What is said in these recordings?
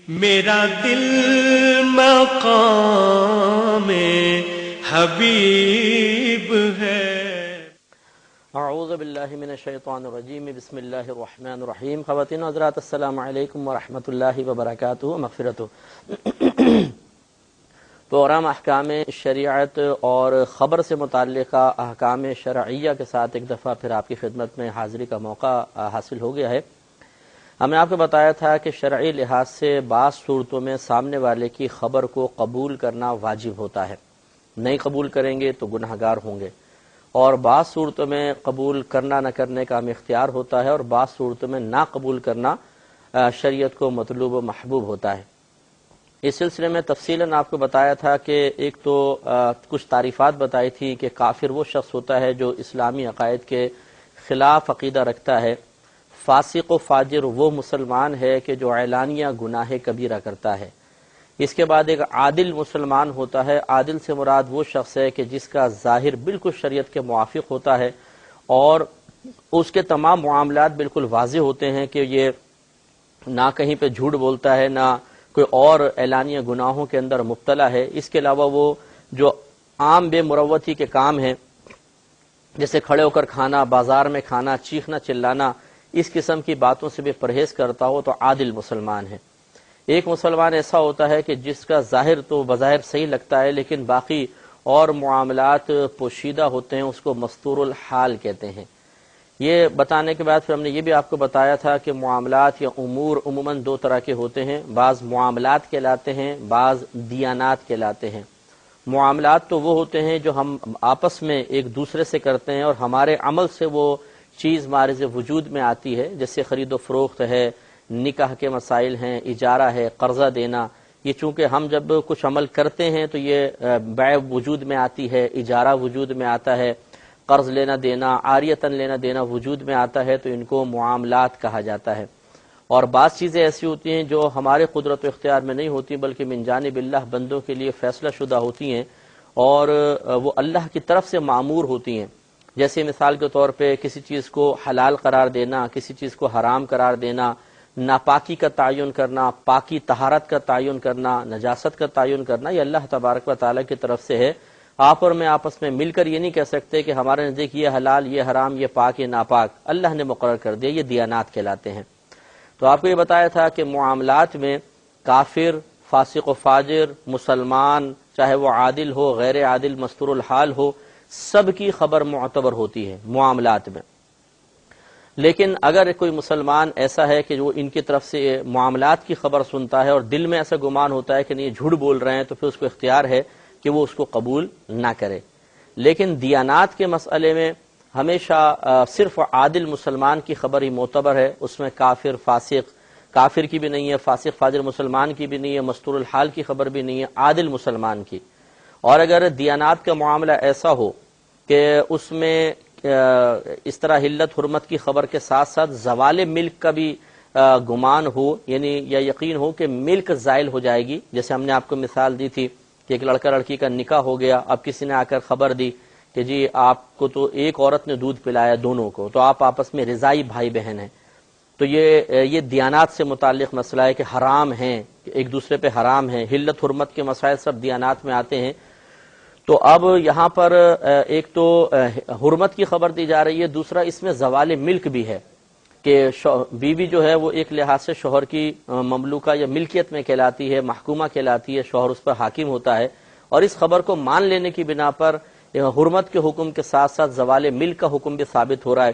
میرا دل مقام حبیب ہے۔ اعوذ باللہ من الشیطان الرجیم، بسم اللہ الرحمن الرحیم۔ خواتین و حضرات، السلام علیکم ورحمۃ اللہ وبرکاتہ مغفرتہ۔ پروگرام احکام شریعت اور خبر سے متعلقہ احکام شرعیہ کے ساتھ ایک دفعہ پھر آپ کی خدمت میں حاضری کا موقع حاصل ہو گیا ہے۔ ہم نے آپ کو بتایا تھا کہ شرعی لحاظ سے بعض صورتوں میں سامنے والے کی خبر کو قبول کرنا واجب ہوتا ہے، نہیں قبول کریں گے تو گناہ گار ہوں گے، اور بعض صورتوں میں قبول کرنا نہ کرنے کا ہمیں اختیار ہوتا ہے، اور بعض صورتوں میں نہ قبول کرنا شریعت کو مطلوب و محبوب ہوتا ہے۔ اس سلسلے میں تفصیلاً آپ کو بتایا تھا کہ ایک تو کچھ تعریفات بتائی تھی کہ کافر وہ شخص ہوتا ہے جو اسلامی عقائد کے خلاف عقیدہ رکھتا ہے، فاسق و فاجر وہ مسلمان ہے کہ جو اعلانیہ گناہ کبیرہ کرتا ہے۔ اس کے بعد ایک عادل مسلمان ہوتا ہے، عادل سے مراد وہ شخص ہے کہ جس کا ظاہر بالکل شریعت کے موافق ہوتا ہے اور اس کے تمام معاملات بالکل واضح ہوتے ہیں کہ یہ نہ کہیں پہ جھوٹ بولتا ہے، نہ کوئی اور اعلانیہ گناہوں کے اندر مبتلا ہے۔ اس کے علاوہ وہ جو عام بے مروتی کے کام ہیں، جیسے کھڑے ہو کر کھانا، بازار میں کھانا، چیخنا چلانا، اس قسم کی باتوں سے بھی پرہیز کرتا ہو تو عادل مسلمان ہے۔ ایک مسلمان ایسا ہوتا ہے کہ جس کا ظاہر تو بظاہر صحیح لگتا ہے لیکن باقی اور معاملات پوشیدہ ہوتے ہیں، اس کو مستور الحال کہتے ہیں۔ یہ بتانے کے بعد پھر ہم نے یہ بھی آپ کو بتایا تھا کہ معاملات یا امور عموماً دو طرح کے ہوتے ہیں، بعض معاملات کہلاتے ہیں، بعض دیانات کہلاتے ہیں۔ معاملات تو وہ ہوتے ہیں جو ہم آپس میں ایک دوسرے سے کرتے ہیں اور ہمارے عمل سے وہ چیز معرض وجود میں آتی ہے، جیسے خرید و فروخت ہے، نکاح کے مسائل ہیں، اجارہ ہے، قرضہ دینا۔ یہ چونکہ ہم جب کچھ عمل کرتے ہیں تو یہ بیع وجود میں آتی ہے، اجارہ وجود میں آتا ہے، قرض لینا دینا، عاریتاً لینا دینا وجود میں آتا ہے، تو ان کو معاملات کہا جاتا ہے۔ اور بعض چیزیں ایسی ہوتی ہیں جو ہمارے قدرت و اختیار میں نہیں ہوتی بلکہ من جانب اللہ بندوں کے لیے فیصلہ شدہ ہوتی ہیں اور وہ اللہ کی طرف سے معمور ہوتی ہیں۔ جیسے مثال کے طور پہ کسی چیز کو حلال قرار دینا، کسی چیز کو حرام قرار دینا، ناپاکی کا تعین کرنا، پاکی طہارت کا تعین کرنا، نجاست کا تعین کرنا، یہ اللہ تبارک و تعالیٰ کی طرف سے ہے۔ آپ اور میں آپس میں مل کر یہ نہیں کہہ سکتے کہ ہمارے نزدیک یہ حلال، یہ حرام، یہ پاک، یہ ناپاک، اللہ نے مقرر کر دیا، یہ دیانات کہلاتے ہیں۔ تو آپ کو یہ بتایا تھا کہ معاملات میں کافر، فاسق و فاجر، مسلمان، چاہے وہ عادل ہو، غیر عادل، مستور الحال ہو، سب کی خبر معتبر ہوتی ہے معاملات میں۔ لیکن اگر کوئی مسلمان ایسا ہے کہ جو ان کی طرف سے معاملات کی خبر سنتا ہے اور دل میں ایسا گمان ہوتا ہے کہ نہیں یہ جھوٹ بول رہے ہیں، تو پھر اس کو اختیار ہے کہ وہ اس کو قبول نہ کرے۔ لیکن دیانات کے مسئلے میں ہمیشہ صرف عادل مسلمان کی خبر ہی معتبر ہے، اس میں کافر، فاسق، کافر کی بھی نہیں ہے، فاسق فاجر مسلمان کی بھی نہیں ہے، مستور الحال کی خبر بھی نہیں ہے، عادل مسلمان کی۔ اور اگر دیانات کا معاملہ ایسا ہو کہ اس میں اس طرح حلت حرمت کی خبر کے ساتھ ساتھ زوال ملک کا بھی گمان ہو، یعنی یا یقین ہو کہ ملک زائل ہو جائے گی، جیسے ہم نے آپ کو مثال دی تھی کہ ایک لڑکا لڑکی کا نکاح ہو گیا، اب کسی نے آ کر خبر دی کہ جی آپ کو تو ایک عورت نے دودھ پلایا دونوں کو، تو آپ آپس میں رضائی بھائی بہن ہیں، تو یہ دیانات سے متعلق مسئلہ ہے کہ حرام ہیں، ایک دوسرے پہ حرام ہیں، حلت حرمت کے مسائل سب دیانات میں آتے ہیں۔ تو اب یہاں پر ایک تو حرمت کی خبر دی جا رہی ہے، دوسرا اس میں زوال ملک بھی ہے کہ بیوی جو ہے وہ ایک لحاظ سے شوہر کی مملوکہ یا ملکیت میں کہلاتی ہے، محکومہ کہلاتی ہے، شوہر اس پر حاکم ہوتا ہے، اور اس خبر کو مان لینے کی بنا پر حرمت کے حکم کے ساتھ ساتھ زوال ملک کا حکم بھی ثابت ہو رہا ہے۔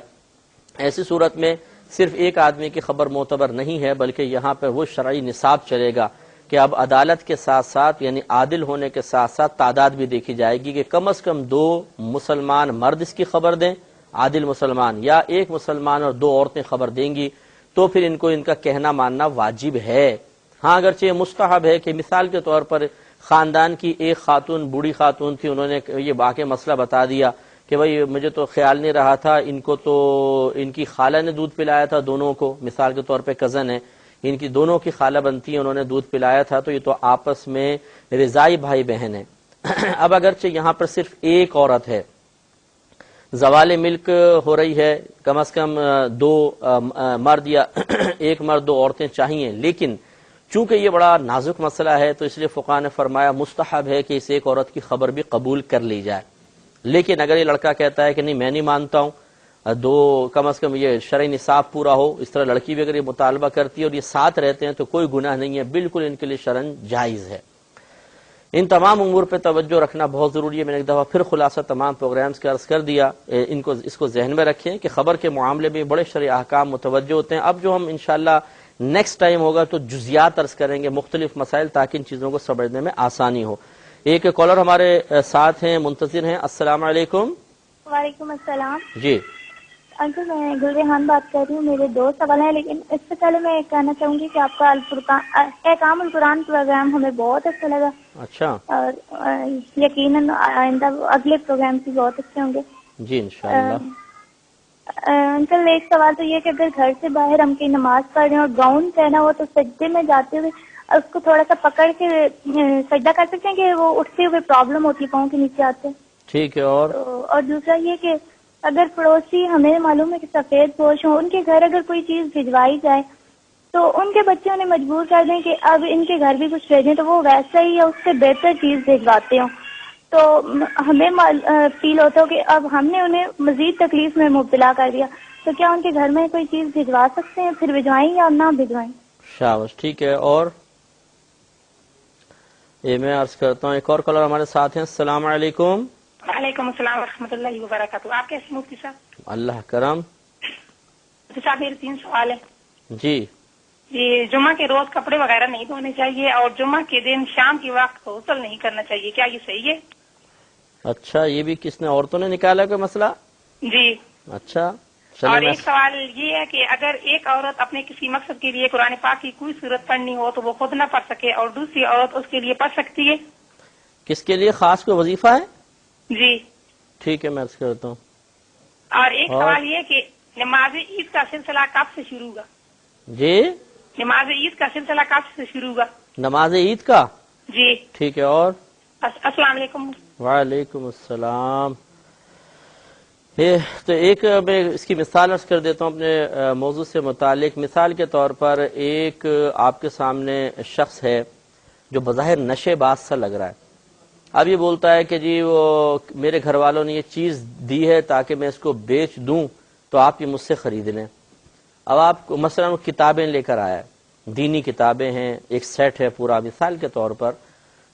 ایسی صورت میں صرف ایک آدمی کی خبر معتبر نہیں ہے بلکہ یہاں پر وہ شرعی نصاب چلے گا کہ اب عدالت کے ساتھ ساتھ یعنی عادل ہونے کے ساتھ ساتھ تعداد بھی دیکھی جائے گی کہ کم از کم 2 مسلمان مرد اس کی خبر دیں، عادل مسلمان، یا ایک مسلمان اور 2 عورتیں خبر دیں گی، تو پھر ان کو ان کا کہنا ماننا واجب ہے۔ ہاں اگرچہ یہ مستحب ہے کہ مثال کے طور پر خاندان کی ایک خاتون، بوڑھی خاتون تھی، انہوں نے یہ واقعہ مسئلہ بتا دیا کہ بھائی مجھے تو خیال نہیں رہا تھا، ان کو تو ان کی خالہ نے دودھ پلایا تھا دونوں کو، مثال کے طور پہ کزن ہے، ان کی دونوں کی خالہ بنتی ہیں، انہوں نے دودھ پلایا تھا، تو یہ تو آپس میں رضائی بھائی بہن ہیں۔ اب اگرچہ یہاں پر صرف ایک عورت ہے، زوال ملک ہو رہی ہے، کم از کم 2 مرد یا ایک مرد 2 عورتیں چاہیے، لیکن چونکہ یہ بڑا نازک مسئلہ ہے تو اس لیے فقہاء نے فرمایا مستحب ہے کہ اس ایک عورت کی خبر بھی قبول کر لی جائے. لیکن اگر یہ لڑکا کہتا ہے کہ نہیں میں نہیں مانتا ہوں، دو کم از کم یہ شرعی نصاب پورا ہو، اس طرح لڑکی بھی اگر یہ مطالبہ کرتی ہے اور یہ ساتھ رہتے ہیں تو کوئی گناہ نہیں ہے، بالکل ان کے لیے شرعن جائز ہے. ان تمام امور پہ توجہ رکھنا بہت ضروری ہے. میں نے ایک دفعہ پھر خلاصہ تمام پروگرامز کا عرض کر دیا. اس کو ذہن میں رکھیں کہ خبر کے معاملے میں بڑے شرعی احکام متوجہ ہوتے ہیں. اب جو ہم انشاءاللہ نیکسٹ ٹائم ہوگا تو جزیات عرض کریں گے، مختلف مسائل، تاکہ ان چیزوں کو سمجھنے میں آسانی ہو. ایک کالر ہمارے ساتھ ہیں، منتظر ہیں. السلام علیکم. وعلیکم السلام. جی انکل میں گل ریحان بات کر رہی ہوں. میرے 2 سوال ہیں، لیکن اس سے پہلے میں کہنا چاہوں گی کہ آپ کا احکام القرآن پروگرام ہمیں بہت اچھا لگا، اچھا اور یقیناً آئندہ اگلے پروگرام بھی بہت اچھے ہوں گے. جی انشاءاللہ. انکل ایک سوال تو یہ کہ اگر گھر سے باہر ہم کی نماز پڑھ رہے ہیں اور گاؤن پہنا ہو تو سجدے میں جاتے ہوئے اس کو تھوڑا سا پکڑ کے سجدہ کر سکتے ہیں کہ وہ اٹھتے ہوئے پرابلم ہوتی ہے پاؤں کے نیچے آتے. ٹھیک ہے. اور دوسرا یہ کہ اگر پڑوسی ہمیں معلوم ہے کہ سفید پوش ہوں، ان کے گھر اگر کوئی چیز بھجوائی جائے تو ان کے بچے انہیں مجبور کر دیں کہ اب ان کے گھر بھی کچھ بھیجیں، تو وہ ویسا ہی یا اس سے بہتر چیز بھجواتے ہوں، تو ہمیں فیل ہوتا ہو کہ اب ہم نے انہیں مزید تکلیف میں مبتلا کر دیا، تو کیا ان کے گھر میں کوئی چیز بھجوا سکتے ہیں، پھر بھجوائیں یا نہ بھجوائیں؟ شاباش. ٹھیک ہے. اور یہ میں عرض کرتا ہوں ایک اور کالر ہمارے ساتھ ہیں. السلام علیکم. وعلیکم السلام ورحمۃ اللہ وبرکاتہ. آپ کیسے مفتی صاحب؟ اللہ کرم. مفتی صاحب میرے 3 سوال ہیں. جی جی جمعہ کے روز کپڑے وغیرہ نہیں دھونے چاہیے، اور جمعہ کے دن شام کے وقت غسل نہیں کرنا چاہیے، کیا یہ صحیح ہے؟ اچھا. یہ بھی کس نے، عورتوں نے نکالا کوئی مسئلہ؟ جی. اچھا اور چلیں. ایک سوال یہ ہے کہ اگر ایک عورت اپنے کسی مقصد کے لیے قرآن پاک کی کوئی صورت پڑھنی ہو تو وہ خود نہ پڑھ سکے اور دوسری عورت اس کے لیے پڑھ سکتی ہے؟ کس کے لیے خاص کوئی وظیفہ ہے؟ جی. ٹھیک ہے میں عرض کرتا ہوں. اور ایک سوال یہ کہ نماز عید کا سلسلہ کب سے شروع ہوگا؟ جی نماز عید کا سلسلہ کب سے شروع ہوگا؟ نماز عید کا. جی. ٹھیک ہے. اور السلام علیکم. وعلیکم السلام. تو ایک میں اس کی مثال عرض کر دیتا ہوں اپنے موضوع سے متعلق. مثال کے طور پر ایک آپ کے سامنے شخص ہے جو بظاہر نشے باز سا لگ رہا ہے. اب یہ بولتا ہے کہ جی وہ میرے گھر والوں نے یہ چیز دی ہے تاکہ میں اس کو بیچ دوں تو آپ یہ مجھ سے خرید لیں. اب آپ مثلا وہ کتابیں لے کر آیا، دینی کتابیں ہیں، ایک سیٹ ہے پورا مثال کے طور پر.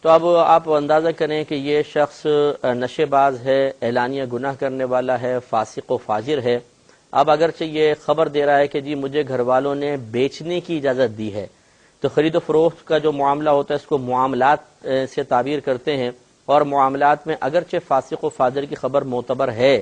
تو اب آپ اندازہ کریں کہ یہ شخص نشے باز ہے، اعلانیہ گناہ کرنے والا ہے، فاسق و فاجر ہے. اب اگرچہ یہ خبر دے رہا ہے کہ جی مجھے گھر والوں نے بیچنے کی اجازت دی ہے، تو خرید و فروخت کا جو معاملہ ہوتا ہے اس کو معاملات سے تعبیر کرتے ہیں، اور معاملات میں اگرچہ فاسق و فاجر کی خبر معتبر ہے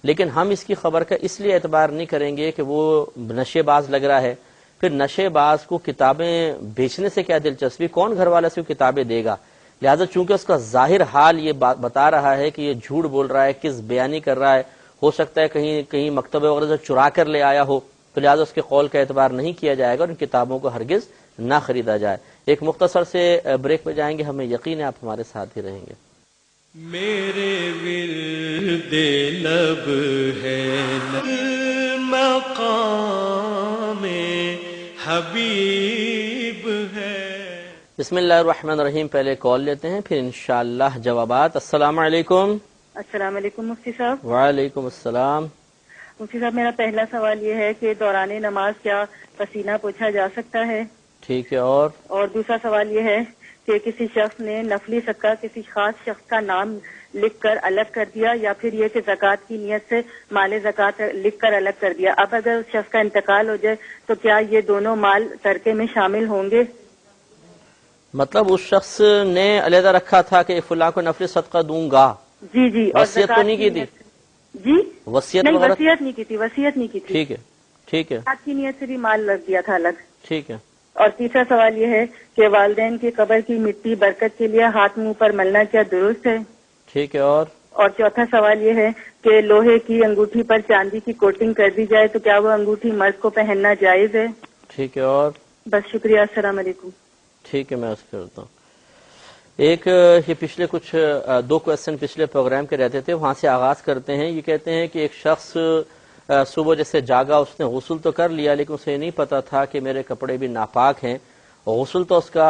لیکن ہم اس کی خبر کا اس لیے اعتبار نہیں کریں گے کہ وہ نشے باز لگ رہا ہے. پھر نشے باز کو کتابیں بیچنے سے کیا دلچسپی، کون گھر والا سے وہ کتابیں دے گا؟ لہذا چونکہ اس کا ظاہر حال یہ بتا رہا ہے کہ یہ جھوٹ بول رہا ہے، کس بیانی کر رہا ہے، ہو سکتا ہے کہیں مکتبہ وغیرہ سے چرا کر لے آیا ہو، تو لہذا اس کے قول کا اعتبار نہیں کیا جائے گا اور ان کتابوں کو ہرگز نہ خریدا جائے. ایک مختصر سے بریک پہ جائیں گے، ہمیں یقین ہے آپ ہمارے ساتھ ہی رہیں گے. میرے ورد لب ہے مقام حبیب ہے. بسم اللہ الرحمن الرحیم. پہلے کال لیتے ہیں پھر انشاءاللہ جوابات. السلام علیکم. السلام علیکم مفتی صاحب. وعلیکم السلام. مفتی صاحب میرا پہلا سوال یہ ہے کہ دوران نماز کیا پسینہ پوچھا جا سکتا ہے؟ ٹھیک ہے. اور دوسرا سوال یہ ہے کہ کسی شخص نے نفلی صدقہ کسی خاص شخص کا نام لکھ کر الگ کر دیا، یا پھر یہ کہ زکوٰۃ کی نیت سے مال زکوٰۃ لکھ کر الگ کر دیا. اب اگر اس شخص کا انتقال ہو جائے تو کیا یہ دونوں مال ترکے میں شامل ہوں گے؟ مطلب اس شخص نے علیحدہ رکھا تھا کہ فلاں کو نفلی صدقہ دوں گا. جی جی. وصیت تو نہیں کی تھی؟ جی وصیت نہیں، وغیرہ وصیت نہیں کی تھی، وصیت نہیں کی تھی. ٹھیک ہے. ٹھیک ہے. زکوٰۃ کی نیت سے بھی مال لگ دیا تھا الگ. ٹھیک ہے. اور تیسرا سوال یہ ہے کہ والدین کی قبر کی مٹی برکت کے لیے ہاتھ منہ پر ملنا کیا درست ہے؟ ٹھیک ہے. اور چوتھا سوال یہ ہے کہ لوہے کی انگوٹھی پر چاندی کی کوٹنگ کر دی جائے تو کیا وہ انگوٹھی مرد کو پہننا جائز ہے؟ ٹھیک ہے. بس شکریہ. السلام علیکم. ٹھیک ہے میں عرض کرتا ہوں. ایک یہ پچھلے کچھ 2 کویسچن پچھلے پروگرام کے رہتے تھے، وہاں سے آغاز کرتے ہیں. یہ کہتے ہیں کہ ایک شخص صبح جیسے جاگا، اس نے غسل تو کر لیا لیکن اسے نہیں پتا تھا کہ میرے کپڑے بھی ناپاک ہیں غسل تو اس کا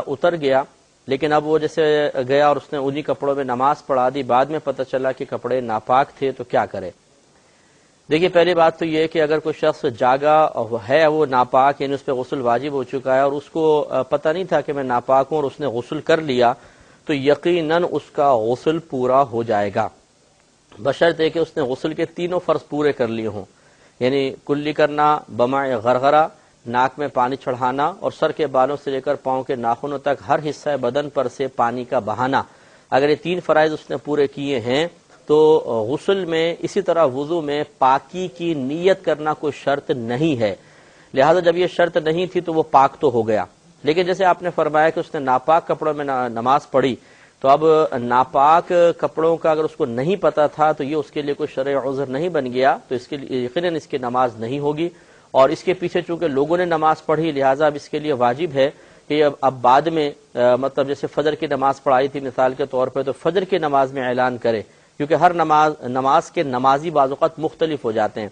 اتر گیا، لیکن اب وہ جیسے گیا اور اس نے انہی کپڑوں میں نماز پڑھا دی، بعد میں پتہ چلا کہ کپڑے ناپاک تھے، تو کیا کرے؟ دیکھیے پہلی بات تو یہ کہ اگر کوئی شخص جاگا ہے وہ ناپاک، یعنی اس پہ غسل واجب ہو چکا ہے اور اس کو پتہ نہیں تھا کہ میں ناپاک ہوں اور اس نے غسل کر لیا، تو یقیناً اس کا غسل پورا ہو جائے گا، بشرطے کہ اس نے غسل کے تینوں فرض پورے کر لیے ہوں، یعنی کلی کرنا، بماع غرغرہ، ناک میں پانی چڑھانا، اور سر کے بالوں سے لے کر پاؤں کے ناخنوں تک ہر حصہ بدن پر سے پانی کا بہانا۔ اگر یہ 3 فرائض اس نے پورے کیے ہیں تو غسل میں اسی طرح وضو میں پاکی کی نیت کرنا کوئی شرط نہیں ہے، لہذا جب یہ شرط نہیں تھی تو وہ پاک تو ہو گیا۔ لیکن جیسے آپ نے فرمایا کہ اس نے ناپاک کپڑوں میں نماز پڑھی، تو اب ناپاک کپڑوں کا اگر اس کو نہیں پتا تھا تو یہ اس کے لیے کوئی شرعی عذر نہیں بن گیا، تو اس کے لیے یقیناً اس کی نماز نہیں ہوگی، اور اس کے پیچھے چونکہ لوگوں نے نماز پڑھی لہٰذا اب اس کے لیے واجب ہے کہ اب بعد میں مطلب جیسے فجر کی نماز پڑھائی تھی مثال کے طور پہ، تو فجر کی نماز میں اعلان کرے، کیونکہ ہر نماز کے نمازی بعض اوقات مختلف ہو جاتے ہیں،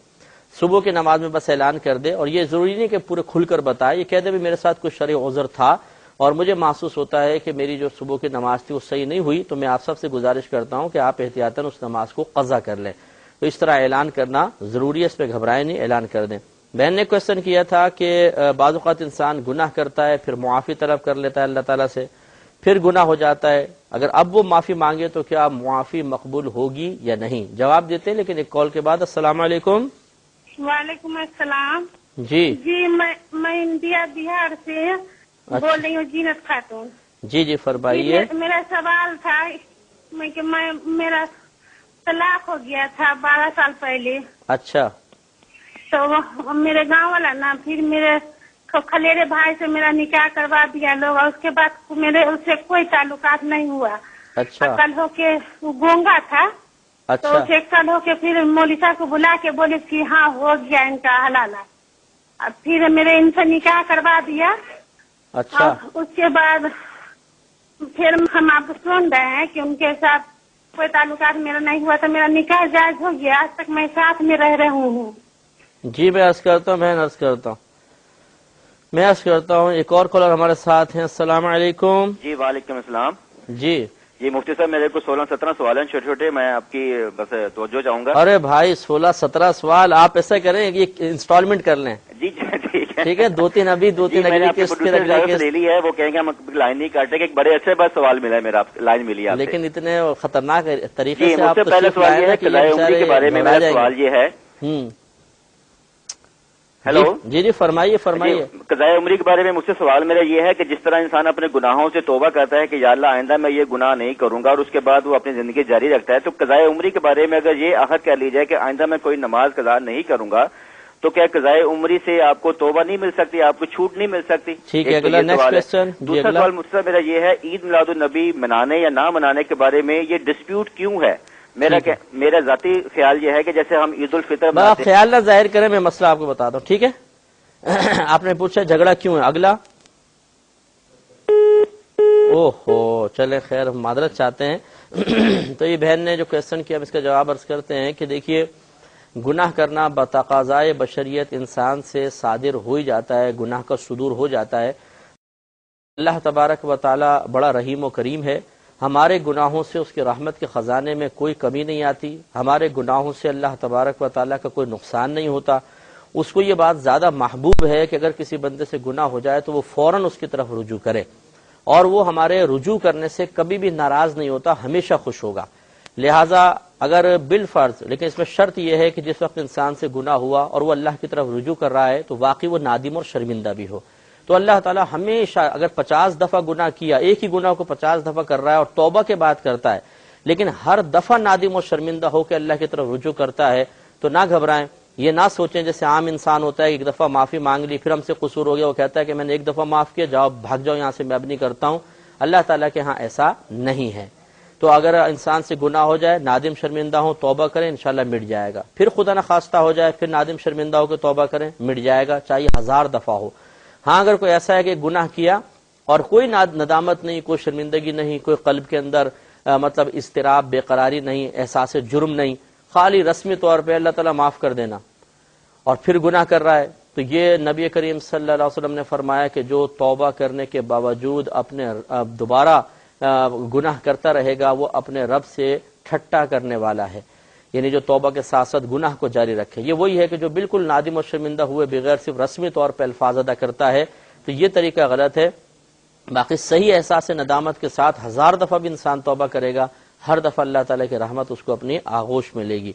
صبح کی نماز میں بس اعلان کر دے، اور یہ ضروری نہیں کہ پورے کھل کر بتائے، یہ کہہ دے بھی میرے ساتھ کوئی شرعی عذر تھا اور مجھے محسوس ہوتا ہے کہ میری جو صبح کی نماز تھی وہ صحیح نہیں ہوئی، تو میں آپ سب سے گزارش کرتا ہوں کہ آپ احتیاطاً اس نماز کو قضا کر لیں۔ تو اس طرح اعلان کرنا ضروری ہے، اس پہ گھبرائیں نہیں، اعلان کر دیں۔ بہن نے کوشچن کیا تھا کہ بعض اوقات انسان گناہ کرتا ہے، پھر معافی طلب کر لیتا ہے اللہ تعالیٰ سے، پھر گناہ ہو جاتا ہے، اگر اب وہ معافی مانگے تو کیا معافی مقبول ہوگی یا نہیں؟ جواب دیتے ہیں لیکن ایک کال کے بعد۔ السلام علیکم۔ وعلیکم السلام۔ جی میں انڈیا بہار سے بول رہی ہوں، جینت خاتون۔ جی فرمائیے۔ میرا سوال تھا کہ میرا طلاق ہو گیا تھا 12 سال پہلے۔ اچھا۔ تو میرے گاؤں والا نا پھر میرے خلیرے بھائی سے میرا نکاح کروا دیا لوگ، اور اس کے بعد میرے اس سے کوئی تعلقات نہیں ہوا۔ اچھا۔ کل ہو کے وہ گونگا تھا، تو اچھا۔ اسے کل ہو کے پھر مولوی صاحب کو بلا کے بولے کہ ہاں ہو گیا ان کا حلالہ، پھر میرے ان سے نکاح کروا دیا۔ اچھا۔ اس کے بعد پھر ہم آپ کو سن رہے ہیں کہ ان کے ساتھ کوئی تعلقات میرا نہیں ہوا، تو میرا نکاح جائز ہو گیا، آج تک میں ساتھ میں رہ رہا ہوں۔ جی میں عرض کرتا ہوں، میں عرض کرتا ہوں ایک اور کالر ہمارے ساتھ ہیں۔ السلام علیکم۔ جی وعلیکم السلام۔ جی مفتی صاحب میرے کو 16-17 سوال ہیں چھوٹے چھوٹے، میں آپ کی بس توجہ چاہوں گا۔ ارے بھائی 16-17 سوال، آپ ایسا کریں یہ انسٹالمنٹ کر لیں۔ جی ٹھیک ہے، 2-3 ابھی 2-3 میں نے اگلی آپ کے قسط پھر پروڈیوسر اگلی صاحب سے قسط، لے لی ہے، وہ کہیں گے ہم لائن نہیں کاٹے کہ ایک بڑے اچھے بس سوال ملا ہے، میرا لائن ملی ہے۔ لیکن اتنے خطرناک طریقے جی سے مجھ آپ سے پہلے تشریف سوال لائے یہ نا ہے کہ یہ قضائے عمری کے بارے میں بیچارے میرا سوال یہ ہے۔ ہیلو جی فرمائیے۔ قضائے عمری کے بارے میں مجھ سے سوال میرا یہ ہے کہ جس طرح انسان اپنے گناہوں سے توبہ کرتا ہے کہ یا اللہ آئندہ میں یہ گناہ نہیں کروں گا، اور اس کے بعد وہ اپنی زندگی جاری رکھتا ہے، تو قضائے عمری کے بارے میں اگر یہ عہد کر لی جائے کہ آئندہ میں کوئی نماز قضا نہیں کروں گا، تو کیا قضائے عمری سے آپ کو توبہ نہیں مل سکتی، آپ کو چھوٹ نہیں مل سکتی؟ ٹھیک ہے، اگلا نیکسٹ کوسچن۔ دوسرا سوال مجھ سے میرا یہ ہے، عید میلاد النبی منانے یا نہ منانے کے بارے میں یہ ڈسپیوٹ کیوں ہے؟ میرا ذاتی خیال یہ ہے کہ جیسے ہم عید الفطر آپ خیال نہ ظاہر کریں، میں مسئلہ آپ کو بتاتا ہوں، ٹھیک ہے؟ آپ نے پوچھا جھگڑا کیوں ہے، اگلا۔ اوہو چلیں خیر، ہم معذرت چاہتے ہیں۔ تو یہ بہن نے جو کوسچن کیا ہم اس کا جواب عرض کرتے ہیں کہ دیکھیے گناہ کرنا بتقاضائے بشریت انسان سے صادر ہو ہی جاتا ہے، گناہ کا صدور ہو جاتا ہے۔ اللہ تبارک و تعالی بڑا رحیم و کریم ہے، ہمارے گناہوں سے اس کی رحمت کے خزانے میں کوئی کمی نہیں آتی، ہمارے گناہوں سے اللہ تبارک و تعالی کا کوئی نقصان نہیں ہوتا۔ اس کو یہ بات زیادہ محبوب ہے کہ اگر کسی بندے سے گناہ ہو جائے تو وہ فوراً اس کی طرف رجوع کرے، اور وہ ہمارے رجوع کرنے سے کبھی بھی ناراض نہیں ہوتا، ہمیشہ خوش ہوگا۔ لہٰذا اگر بالفرض، لیکن اس میں شرط یہ ہے کہ جس وقت انسان سے گناہ ہوا اور وہ اللہ کی طرف رجوع کر رہا ہے تو واقعی وہ نادم اور شرمندہ بھی ہو، تو اللہ تعالیٰ ہمیشہ اگر 50 دفعہ گناہ کیا، ایک ہی گناہ کو 50 دفعہ کر رہا ہے اور توبہ کے بعد کرتا ہے، لیکن ہر دفعہ نادم اور شرمندہ ہو کے اللہ کی طرف رجوع کرتا ہے، تو نہ گھبرائیں، یہ نہ سوچیں جیسے عام انسان ہوتا ہے کہ ایک دفعہ معافی مانگ لی پھر ہم سے قصور ہو گیا، وہ کہتا ہے کہ میں نے ایک دفعہ معاف کیا، جاؤ بھاگ جاؤ یہاں سے، میں اب نہیں کرتا ہوں۔ اللہ تعالیٰ کے ہاں ایسا نہیں ہے۔ تو اگر انسان سے گناہ ہو جائے، نادم شرمندہ ہو، توبہ کریں، انشاءاللہ مٹ جائے گا۔ پھر خدا نخواستہ ہو جائے، پھر نادم شرمندہ ہو کے توبہ کریں، مٹ جائے گا، چاہیے 1000 دفعہ ہو۔ ہاں اگر کوئی ایسا ہے کہ گناہ کیا اور کوئی ندامت نہیں، کوئی شرمندگی نہیں، کوئی قلب کے اندر مطلب اضطراب، بے قراری نہیں، احساس جرم نہیں، خالی رسمی طور پہ اللہ تعالیٰ معاف کر دینا، اور پھر گناہ کر رہا ہے تو یہ نبی کریم صلی اللہ علیہ وسلم نے فرمایا کہ جو توبہ کرنے کے باوجود اپنے دوبارہ گناہ کرتا رہے گا وہ اپنے رب سے ٹھٹا کرنے والا ہے، یعنی جو توبہ کے ساتھ ساتھ گناہ کو جاری رکھے۔ یہ وہی ہے کہ جو بالکل نادم و شرمندہ ہوئے بغیر صرف رسمی طور پہ الفاظ ادا کرتا ہے، تو یہ طریقہ غلط ہے۔ باقی صحیح احساس ندامت کے ساتھ 1000 دفعہ بھی انسان توبہ کرے گا، ہر دفعہ اللہ تعالیٰ کی رحمت اس کو اپنی آغوش میں لے گی۔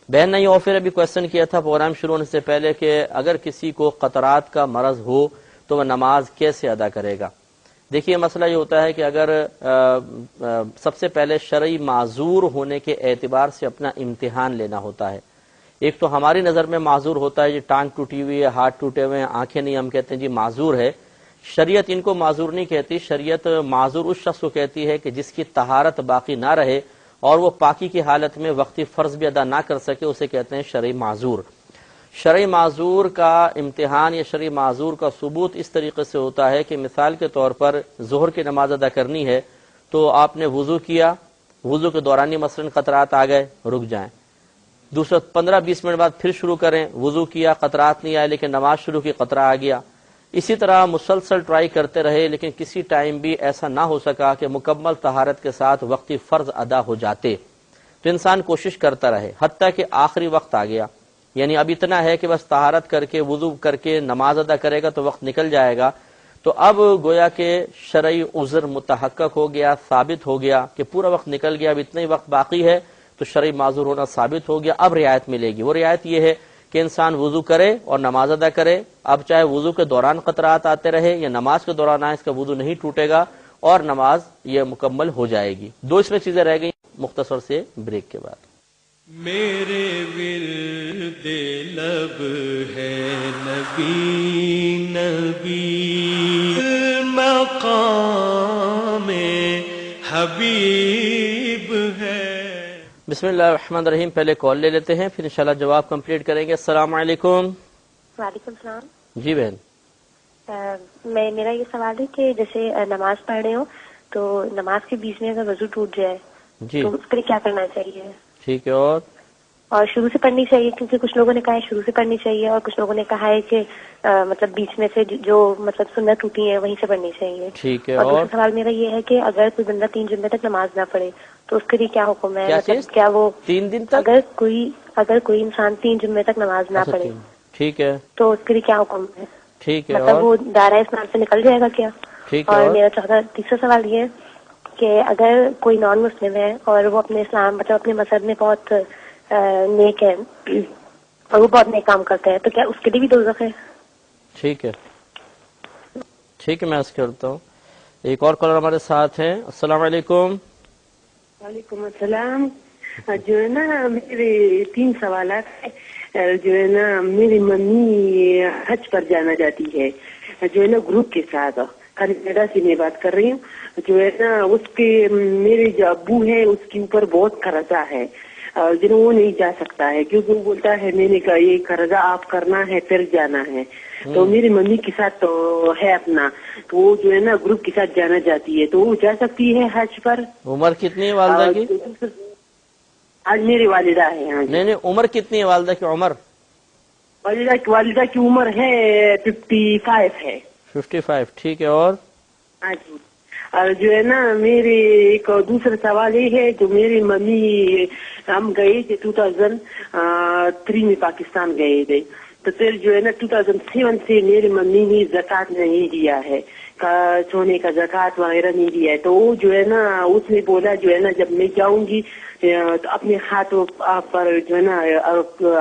بہن نے یہ اور پھر ابھی کویسچن کیا تھا پروگرام شروع ہونے سے پہلے کہ اگر کسی کو قطرات کا مرض ہو تو وہ نماز کیسے ادا کرے گا؟ دیکھیے مسئلہ یہ ہوتا ہے کہ اگر سب سے پہلے شرعی معذور ہونے کے اعتبار سے اپنا امتحان لینا ہوتا ہے۔ ایک تو ہماری نظر میں معذور ہوتا ہے جی ٹانگ ٹوٹی ہوئی ہے، ہاتھ ٹوٹے ہوئے ہیں، آنکھیں نہیں، ہم کہتے ہیں جی معذور ہے۔ شریعت ان کو معذور نہیں کہتی، شریعت معذور اس شخص کو کہتی ہے کہ جس کی طہارت باقی نہ رہے اور وہ پاکی کی حالت میں وقتی فرض بھی ادا نہ کر سکے، اسے کہتے ہیں شرعی معذور۔ شرعی معذور کا امتحان یا شرعی معذور کا ثبوت اس طریقے سے ہوتا ہے کہ مثال کے طور پر ظہر کی نماز ادا کرنی ہے تو آپ نے وضو کیا، وضو کے دوران مثلا قطرات آ گئے، رک جائیں، دوسرا 15-20 منٹ بعد پھر شروع کریں، وضو کیا، قطرات نہیں آئے لیکن نماز شروع کی، قطرہ آ گیا۔ اسی طرح مسلسل ٹرائی کرتے رہے لیکن کسی ٹائم بھی ایسا نہ ہو سکا کہ مکمل طہارت کے ساتھ وقتی فرض ادا ہو جاتے، تو انسان کوشش کرتا رہے حتیٰ کہ آخری وقت آ گیا، یعنی اب اتنا ہے کہ بس طہارت کر کے وضو کر کے نماز ادا کرے گا تو وقت نکل جائے گا، تو اب گویا کہ شرعی عذر متحقق ہو گیا، ثابت ہو گیا کہ پورا وقت نکل گیا، اب اتنا ہی وقت باقی ہے، تو شرعی معذور ہونا ثابت ہو گیا۔ اب رعایت ملے گی، وہ رعایت یہ ہے کہ انسان وضو کرے اور نماز ادا کرے، اب چاہے وضو کے دوران قطرات آتے رہے یا نماز کے دوران آئے، اس کا وضو نہیں ٹوٹے گا اور نماز یہ مکمل ہو جائے گی۔ دو اس میں چیزیں رہ گئی مختصر سے بریک کے بعد۔ میرے ورد لب ہے نبی نبی، مقام حبیب ہے۔ بسم اللہ الرحمن الرحیم، پہلے کال لے لیتے ہیں پھر انشاءاللہ جواب کمپلیٹ کریں گے۔ السلام علیکم۔ وعلیکم السلام۔ جی بہن، میرا یہ سوال ہے کہ جیسے نماز پڑھ رہے ہو تو نماز کے بیچ میں اگر وضو ٹوٹ جائے جی تو اس کے لیے کیا کرنا چاہیے؟ ٹھیک ہے، اور شروع سے پڑھنی چاہیے کیونکہ کچھ لوگوں نے کہا ہے شروع سے پڑھنی چاہیے اور کچھ لوگوں نے کہا ہے کہ مطلب بیچ میں سے جو مطلب سنت ٹوٹی ہے وہیں سے پڑھنی چاہیے۔ ٹھیک ہے، اور دوسرا سوال میرا یہ ہے کہ اگر کوئی بندہ 3 جمعے تک نماز نہ پڑھے تو اس کے لیے کیا حکم ہے؟ مطلب کیا وہ 3 دن تک اگر کوئی انسان 3 جمعے تک نماز نہ پڑھے ٹھیک ہے تو اس کے لیے کیا حکم ہے؟ ٹھیک ہے، مطلب وہ دائرہ اسلام سے نکل جائے گا کیا؟ ٹھیک ہے، اور میرا تیسرا سوال یہ ہے کہ اگر کوئی نان مسلم ہے اور وہ اپنے اسلام مطلب اپنے مذہب میں بہت نیک ہے اور وہ بہت نیک کام کرتا ہے تو کیا اس کے لیے بھی دوزخ ہے؟ ٹھیک ہے، ٹھیک ہے، میں عرض کرتا ہوں۔ ایک اور کالر ہمارے ساتھ ہیں۔ السلام علیکم۔ وعلیکم السلام۔ جو ہے نا میرے 3 سوالات ہیں۔ جو ہے نا میری ممی حج پر جانا چاہتی ہے، جو ہے نا گروپ کے ساتھ، کینیڈا سے میں بات کر رہی ہوں۔ جو ہے نا اس کے میرے جو ابو ہے اس کے اوپر بہت قرضہ ہے، جنہوں وہ نہیں جا سکتا ہے کیونکہ وہ بولتا ہے میں نے کہا یہ قرضہ آپ کرنا ہے پھر جانا ہے، تو میری ممی کے ساتھ تو ہے اپنا، تو وہ جو ہے نا گروپ کے ساتھ جانا چاہتی ہے، تو وہ جا سکتی ہے حج پر؟ عمر کتنی ہے والدہ کی؟ آج میری والدہ ہے۔ ہاں جی۔ نہیں، عمر کتنی ہے والدہ کی؟ عمر والدہ کی عمر ہے 55 ہے۔ 55، ٹھیک ہے، اور ہاں جی۔ اور جو ہے نا میرے ایک دوسرا سوال یہ ہے، جو میری ممی ہم گئے تھے 2003 میں پاکستان گئے تھے، تو پھر جو ہے نا 2007 سے میری ممی نے زکوٰۃ نہیں دیا ہے، سونے کا زکوٰۃ وغیرہ نہیں دیا ہے، تو وہ جو ہے نا اس نے بولا جو ہے نا جب میں جاؤں گی تو اپنے ہاتھوں پر جو ہے نا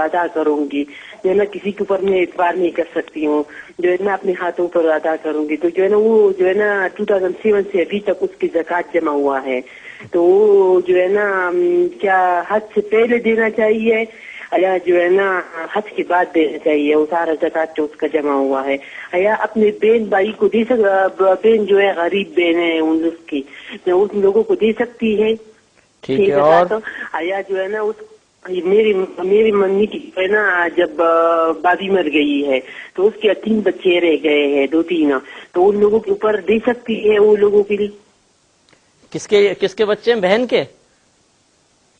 ادا کروں گی، جو ہے نا کسی کے اوپر میں اعتبار نہیں کر سکتی ہوں، جو ہے نا اپنے ہاتھوں پر ادا کروں گی، تو جو ہے نا وہ جو ہے نا 2007 سے ابھی تک اس کی زکوٰۃ جمع ہوا ہے، تو وہ جو ہے نا کیا حج سے پہلے دینا چاہیے یا جو ہے نا حج کے بعد دینا چاہیے وہ سارا زکوٰۃ جو اس کا جمع ہوا ہے، یا اپنے بہن بھائی کو دے بہن جو ہے غریب بہن ہے اس کی اس لوگوں کو دے سکتی ہے؟ ٹھیک ہے، اور یا جو ہے نا اس میری ممی کی جو ہے نا جب بابی مر گئی ہے تو اس کے 3 بچے رہ گئے ہیں 2-3، تو ان لوگوں کے اوپر دے سکتی ہے وہ لوگوں کے لیے؟ کس کے بچے ہیں؟ بہن کے؟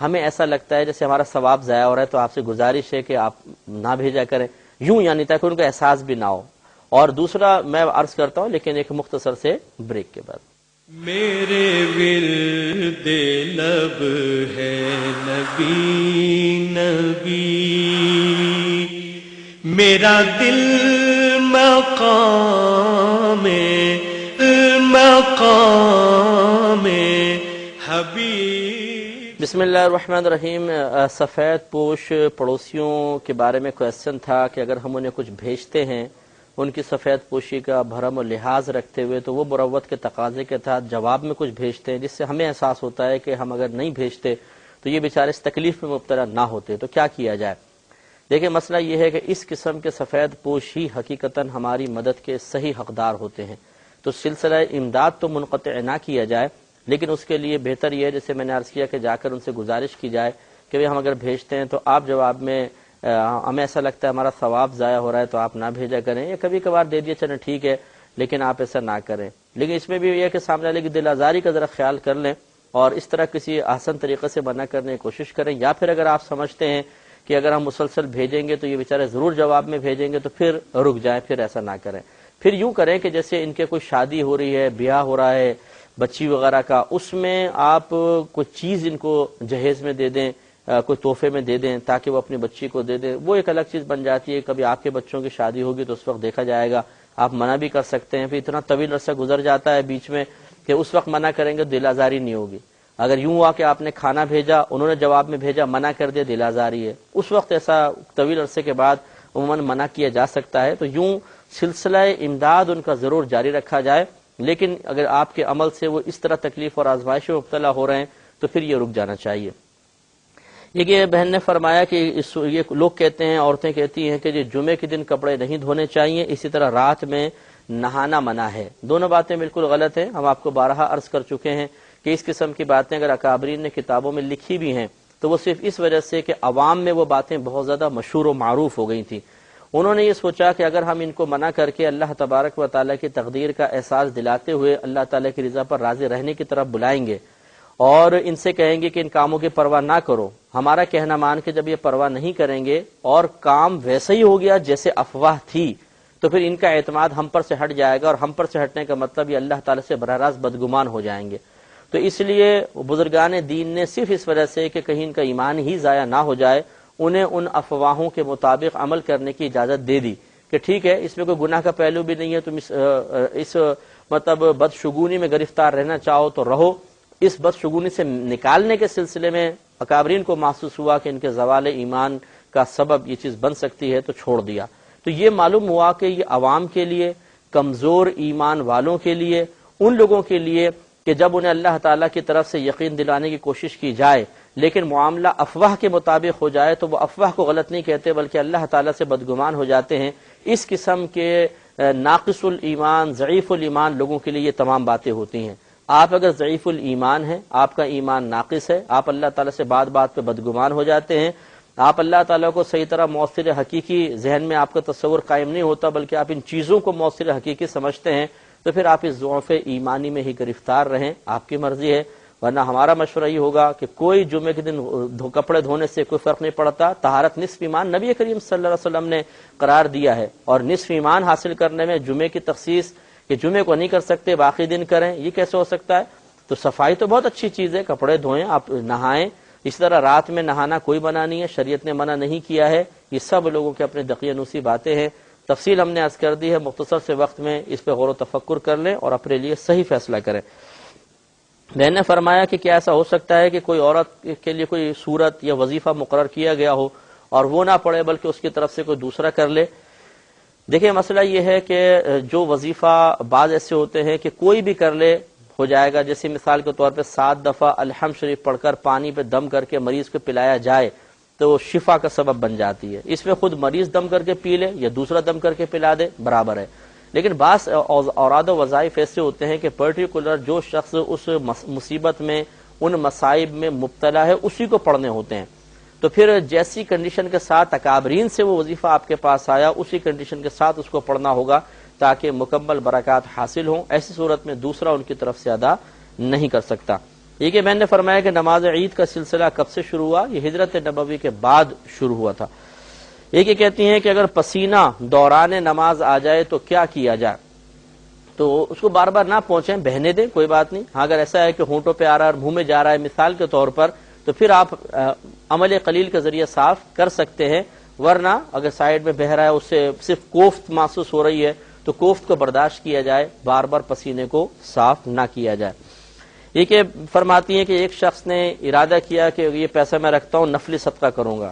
ہمیں ایسا لگتا ہے جیسے ہمارا ثواب ضائع ہو رہا ہے، تو آپ سے گزارش ہے کہ آپ نہ بھیجا کریں یوں، یعنی تاکہ ان کو احساس بھی نہ ہو. اور دوسرا میں عرض کرتا ہوں لیکن ایک مختصر سے بریک کے بعد. میرے ورد لب ہے نبی نبی، میرا دل مقام حبیب. بسم اللہ الرحمن الرحیم. سفید پوش پڑوسیوں کے بارے میں کویسچن تھا کہ اگر ہم انہیں کچھ بھیجتے ہیں ان کی سفید پوشی کا بھرم و لحاظ رکھتے ہوئے، تو وہ مروت کے تقاضے کے تحت جواب میں کچھ بھیجتے ہیں جس سے ہمیں احساس ہوتا ہے کہ ہم اگر نہیں بھیجتے تو یہ بیچارے اس تکلیف میں مبتلا نہ ہوتے، تو کیا کیا جائے؟ دیکھیں مسئلہ یہ ہے کہ اس قسم کے سفید پوش ہی حقیقتاً ہماری مدد کے صحیح حقدار ہوتے ہیں، تو سلسلہ امداد تو منقطع نہ کیا جائے، لیکن اس کے لیے بہتر یہ ہے جیسے میں نے عرض کیا کہ جا کر ان سے گزارش کی جائے کہ ہم اگر بھیجتے ہیں تو آپ جواب میں ہمیں ایسا لگتا ہے ہمارا ثواب ضائع ہو رہا ہے تو آپ نہ بھیجا کریں، یا کبھی کبھار دے دیے چلیں ٹھیک ہے لیکن آپ ایسا نہ کریں. لیکن اس میں بھی یہ ہے کہ سامنے والے کی دل آزاری کا ذرا خیال کر لیں اور اس طرح کسی آسان طریقے سے منع کرنے کی کوشش کریں، یا پھر اگر آپ سمجھتے ہیں کہ اگر ہم مسلسل بھیجیں گے تو یہ بیچارے ضرور جواب میں بھیجیں گے تو پھر رک جائیں، پھر ایسا نہ کریں. پھر یوں کریں کہ جیسے ان کے کوئی شادی ہو رہی ہے، بیاہ ہو رہا ہے بچی وغیرہ کا، اس میں آپ کوئی چیز ان کو جہیز میں دے دیں، کوئی تحفے میں دے دیں تاکہ وہ اپنی بچی کو دے دیں. وہ ایک الگ چیز بن جاتی ہے. کبھی آپ کے بچوں کی شادی ہوگی تو اس وقت دیکھا جائے گا، آپ منع بھی کر سکتے ہیں، پھر اتنا طویل عرصہ گزر جاتا ہے بیچ میں کہ اس وقت منع کریں گے دل آزاری نہیں ہوگی. اگر یوں ہوا کہ آپ نے کھانا بھیجا، انہوں نے جواب میں بھیجا، منع کر دیا، دل آزاری ہے، اس وقت ایسا طویل عرصے کے بعد عموماً منع کیا جا سکتا ہے. تو یوں سلسلہ امداد ان کا ضرور جاری رکھا جائے، لیکن اگر آپ کے عمل سے وہ اس طرح تکلیف اور آزمائش میں مبتلا ہو رہے ہیں تو پھر یہ رک جانا چاہیے. یہ بہن نے فرمایا کہ یہ لوگ کہتے ہیں، عورتیں کہتی ہیں کہ یہ جمعے کے دن کپڑے نہیں دھونے چاہیے، اسی طرح رات میں نہانا منع ہے. دونوں باتیں بالکل غلط ہیں. ہم آپ کو بارہا عرض کر چکے ہیں کہ اس قسم کی باتیں اگر اکابرین نے کتابوں میں لکھی بھی ہیں تو وہ صرف اس وجہ سے کہ عوام میں وہ باتیں بہت زیادہ مشہور و معروف ہو گئی تھیں. انہوں نے یہ سوچا کہ اگر ہم ان کو منع کر کے اللہ تبارک و تعالیٰ کی تقدیر کا احساس دلاتے ہوئے اللہ تعالیٰ کی رضا پر راضی رہنے کی طرف بلائیں گے اور ان سے کہیں گے کہ ان کاموں کی پرواہ نہ کرو، ہمارا کہنا مان کے جب یہ پرواہ نہیں کریں گے اور کام ویسے ہی ہو گیا جیسے افواہ تھی، تو پھر ان کا اعتماد ہم پر سے ہٹ جائے گا، اور ہم پر سے ہٹنے کا مطلب یہ اللہ تعالیٰ سے براہ راست بدگمان ہو جائیں گے. تو اس لیے بزرگان دین نے صرف اس وجہ سے کہ کہیں ان کا ایمان ہی ضائع نہ ہو جائے، انہیں ان افواہوں کے مطابق عمل کرنے کی اجازت دے دی کہ ٹھیک ہے اس میں کوئی گناہ کا پہلو بھی نہیں ہے، تم اس مطلب بدشگونی میں گرفتار رہنا چاہو تو رہو. اس بدشگونی سے نکالنے کے سلسلے میں اکابرین کو محسوس ہوا کہ ان کے زوال ایمان کا سبب یہ چیز بن سکتی ہے تو چھوڑ دیا. تو یہ معلوم ہوا کہ یہ عوام کے لیے، کمزور ایمان والوں کے لیے، ان لوگوں کے لیے کہ جب انہیں اللہ تعالیٰ کی طرف سے یقین دلانے کی کوشش کی جائے لیکن معاملہ افواہ کے مطابق ہو جائے تو وہ افواہ کو غلط نہیں کہتے بلکہ اللہ تعالیٰ سے بدگمان ہو جاتے ہیں. اس قسم کے ناقص الایمان، ضعیف الایمان لوگوں کے لیے یہ تمام باتیں ہوتی ہیں. آپ اگر ضعیف الایمان ہیں، آپ کا ایمان ناقص ہے، آپ اللہ تعالیٰ سے بات بات پہ بدگمان ہو جاتے ہیں، آپ اللہ تعالیٰ کو صحیح طرح مؤثر حقیقی ذہن میں آپ کا تصور قائم نہیں ہوتا بلکہ آپ ان چیزوں کو مؤثر حقیقی سمجھتے ہیں، تو پھر آپ اس ضعف ایمانی میں ہی گرفتار رہیں، آپ کی مرضی ہے. ورنہ ہمارا مشورہ یہ ہوگا کہ کوئی جمعے کے دن کپڑے دھونے سے کوئی فرق نہیں پڑتا. طہارت نصف ایمان نبی کریم صلی اللہ علیہ وسلم نے قرار دیا ہے، اور نصف ایمان حاصل کرنے میں جمعے کی تخصیص کہ جمعے کو نہیں کر سکتے باقی دن کریں، یہ کیسے ہو سکتا ہے؟ تو صفائی تو بہت اچھی چیز ہے، کپڑے دھوئیں، آپ نہائیں. اس طرح رات میں نہانا کوئی منع نہیں ہے، شریعت نے منع نہیں کیا ہے. یہ سب لوگوں کے اپنے دقیانوسی باتیں ہیں. تفصیل ہم نے عرض کر دی ہے، مختصر سے وقت میں اس پہ غور و تفکر کر لیں اور اپنے لیے صحیح فیصلہ کریں. بہن نے فرمایا کہ کیا ایسا ہو سکتا ہے کہ کوئی عورت کے لیے کوئی صورت یا وظیفہ مقرر کیا گیا ہو اور وہ نہ پڑھے بلکہ اس کی طرف سے کوئی دوسرا کر لے؟ دیکھیں مسئلہ یہ ہے کہ جو وظیفہ بعض ایسے ہوتے ہیں کہ کوئی بھی کر لے ہو جائے گا، جیسے مثال کے طور پہ 7 دفعہ الحمد شریف پڑھ کر پانی پہ دم کر کے مریض کو پلایا جائے تو شفا کا سبب بن جاتی ہے. اس میں خود مریض دم کر کے پی لے یا دوسرا دم کر کے پلا دے برابر ہے. لیکن بعض اوراد و وظائف ایسے ہوتے ہیں کہ پرٹیکولر جو شخص اس مصیبت میں، ان مصائب میں مبتلا ہے، اسی کو پڑھنے ہوتے ہیں. تو پھر جیسی کنڈیشن کے ساتھ اکابرین سے وہ وظیفہ آپ کے پاس آیا، اسی کنڈیشن کے ساتھ اس کو پڑھنا ہوگا تاکہ مکمل برکات حاصل ہوں. ایسی صورت میں دوسرا ان کی طرف سے ادا نہیں کر سکتا. یہ کہ بہن نے فرمایا کہ نماز عید کا سلسلہ کب سے شروع ہوا؟ یہ ہجرت نبوی کے بعد شروع ہوا تھا۔ یہ کہ کہتی ہیں کہ اگر پسینہ دوران نماز آ جائے تو کیا کیا جائے؟ تو اس کو بار بار نہ پہنچیں، بہنے دیں، کوئی بات نہیں۔ ہاں اگر ایسا ہے کہ ہونٹوں پہ آ رہا ہے، منہ میں جا رہا ہے مثال کے طور پر، تو پھر آپ عمل قلیل کے ذریعے صاف کر سکتے ہیں، ورنہ اگر سائیڈ میں بہ رہا ہے، اس سے صرف کوفت محسوس ہو رہی ہے تو کوفت کو برداشت کیا جائے، بار بار پسینے کو صاف نہ کیا جائے۔ یہ کہ فرماتی ہیں کہ ایک شخص نے ارادہ کیا کہ یہ پیسہ میں رکھتا ہوں نفلی صدقہ کروں گا،